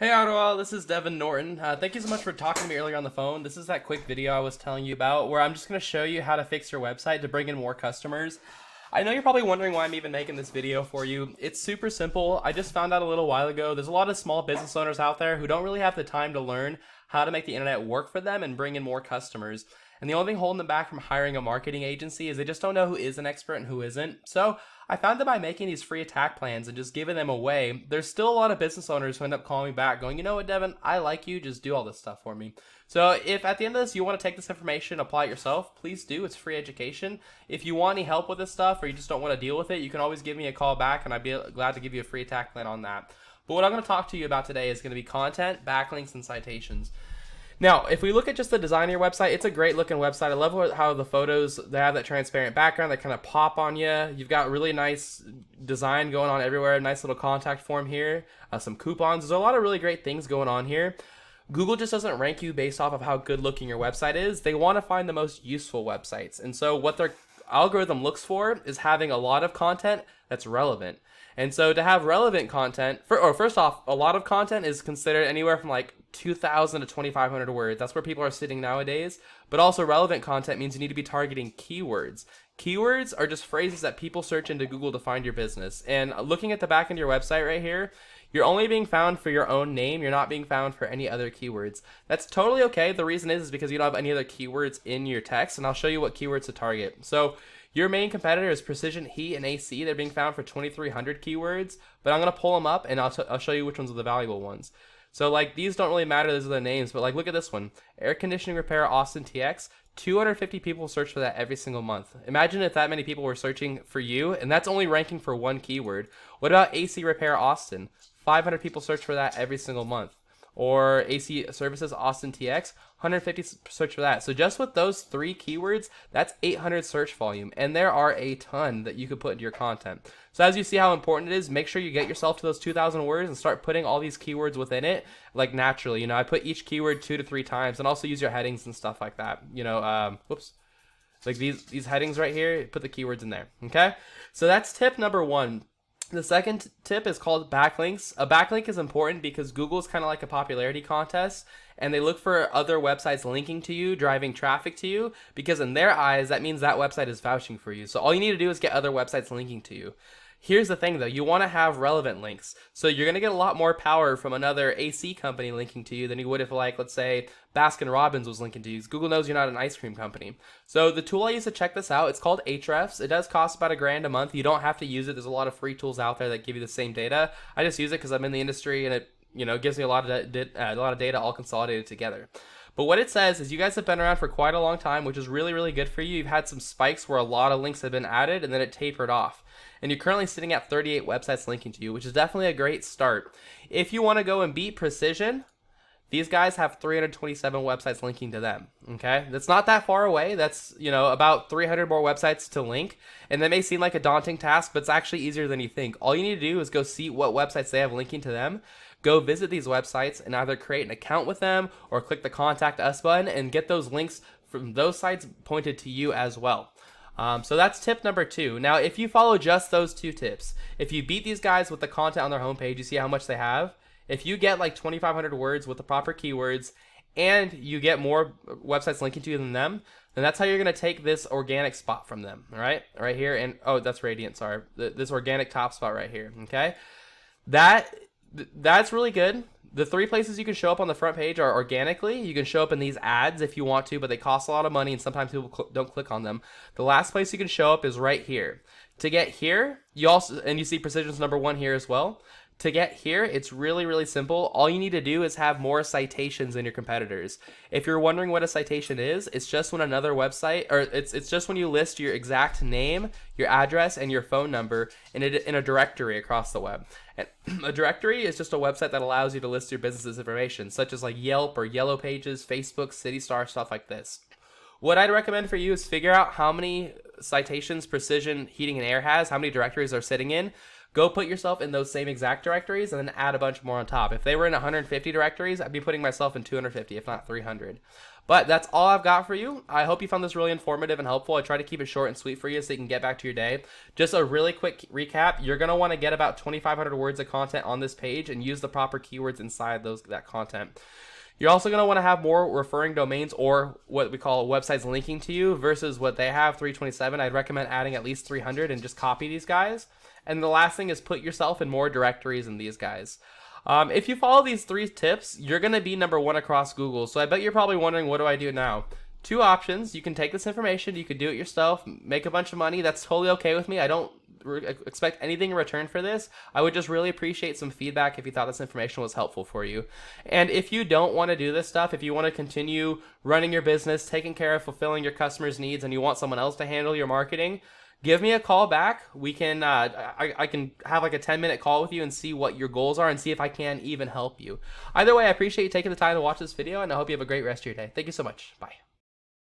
Hey Ottawa, this is Devin Norton. Thank you so much for talking to me earlier on the phone. This is that quick video I was telling you about where I'm just going to show you how to fix your website to bring in more customers. I know you're probably wondering why I'm even making this video for you. It's super simple. I just found out a little while ago there's a lot of small business owners out there who don't really have the time to learn how to make the internet work for them and bring in more customers. And the only thing holding them back from hiring a marketing agency is they just don't know who is an expert and who isn't. So I found that by making these free attack plans and just giving them away, there's still a lot of business owners who end up calling me back going, you know what, Devin, I like you, just do all this stuff for me. So if at the end of this you want to take this information, apply it yourself, please do. It's free education. If you want any help with this stuff or you just don't want to deal with it, you can always give me a call back and I'd be glad to give you a free attack plan on that. But what I'm going to talk to you about today is going to be content, backlinks, and citations. Now, if we look at just the design of your website, it's a great looking website. I love how the photos, they have that transparent background that kind of pop on you. You've got really nice design going on everywhere. Nice little contact form here. Some coupons. There's a lot of really great things going on here. Google just doesn't rank you based off of how good looking your website is. They want to find the most useful websites. And so what their algorithm looks for is having a lot of content that's relevant. And so to have relevant content, first off, a lot of content is considered anywhere from like 2,000 to 2,500 words. That's where people are sitting nowadays. But also relevant content means you need to be targeting keywords. Keywords are just phrases that people search into Google to find your business. And looking at the back end of your website right here, you're only being found for your own name. You're not being found for any other keywords. That's totally okay. The reason is because you don't have any other keywords in your text, and I'll show you what keywords to target. So your main competitor is Precision Heat and AC. They're being found for 2,300 keywords, but I'm going to pull them up, and I'll show you which ones are the valuable ones. So like these don't really matter, those are the names, but like look at this one. Air conditioning repair Austin TX. 250 people search for that every single month. Imagine if that many people were searching for you, and that's only ranking for one keyword. What about AC repair Austin? 500 people search for that every single month. Or AC Services Austin TX, 150 search for that. So just with those three keywords, that's 800 search volume. And there are a ton that you could put into your content. So as you see how important it is, make sure you get yourself to those 2,000 words and start putting all these keywords within it, like naturally. I put each keyword 2 to 3 times, and also use your headings and stuff like that. Like these headings right here, put the keywords in there, okay? So that's tip number 1. The second tip is called backlinks. A backlink is important because Google is kind of like a popularity contest, and they look for other websites linking to you, driving traffic to you, because in their eyes, that means that website is vouching for you. So all you need to do is get other websites linking to you. Here's the thing though, you want to have relevant links. So you're going to get a lot more power from another AC company linking to you than you would if, like, let's say Baskin Robbins was linking to you. Google knows you're not an ice cream company. So the tool I use to check this out, it's called Ahrefs. It does cost about $1,000 a month. You don't have to use it. There's a lot of free tools out there that give you the same data. I just use it because I'm in the industry and it gives me a lot of data all consolidated together. But what it says is you guys have been around for quite a long time, which is really, really good for you. You've had some spikes where a lot of links have been added and then it tapered off. And you're currently sitting at 38 websites linking to you, which is definitely a great start. If you want to go and beat Precision, these guys have 327 websites linking to them, okay? That's not that far away. That's, about 300 more websites to link. And that may seem like a daunting task, but it's actually easier than you think. All you need to do is go see what websites they have linking to them. Go visit these websites and either create an account with them or click the Contact Us button and get those links from those sites pointed to you as well. So that's tip number 2. Now, if you follow just those 2 tips, if you beat these guys with the content on their homepage, you see how much they have. If you get like 2,500 words with the proper keywords and you get more websites linking to you than them, then that's how you're going to take this organic spot from them, all right? Right here. And, oh, that's Radiant, sorry. This organic top spot right here, okay? That's really good. The 3 places you can show up on the front page are organically. You can show up in these ads if you want to, but they cost a lot of money and sometimes people don't click on them. The last place you can show up is right here. To get here, you see Precision's number 1 here as well. To get here, it's really, really simple. All you need to do is have more citations than your competitors. If you're wondering what a citation is, it's just when another website, or it's just when you list your exact name, your address, and your phone number in a directory across the web. And a directory is just a website that allows you to list your business's information, such as like Yelp or Yellow Pages, Facebook, CityStar, stuff like this. What I'd recommend for you is figure out how many citations Precision Heating and Air has, how many directories they're sitting in. go put yourself in those same exact directories and then add a bunch more on top. If they were in 150 directories, I'd be putting myself in 250, if not 300. But that's all I've got for you. I hope you found this really informative and helpful. I try to keep it short and sweet for you so you can get back to your day. Just a really quick recap. You're going to want to get about 2,500 words of content on this page and use the proper keywords inside that content. You're also going to want to have more referring domains, or what we call websites linking to you, versus what they have, 327. I'd recommend adding at least 300 and just copy these guys. And the last thing is put yourself in more directories than these guys. If you follow these 3 tips, you're going to be #1 across Google. So I bet you're probably wondering, what do I do now? 2 options. You can take this information, you could do it yourself, make a bunch of money. That's totally okay with me. I don't expect anything in return for this. I would just really appreciate some feedback if you thought this information was helpful for you. And if you don't want to do this stuff, if you want to continue running your business, taking care of fulfilling your customers' needs, and you want someone else to handle your marketing, give me a call back. We can I can have like a 10-minute call with you and see what your goals are and see if I can even help you. Either way, I appreciate you taking the time to watch this video, and I hope you have a great rest of your day. Thank you so much. Bye.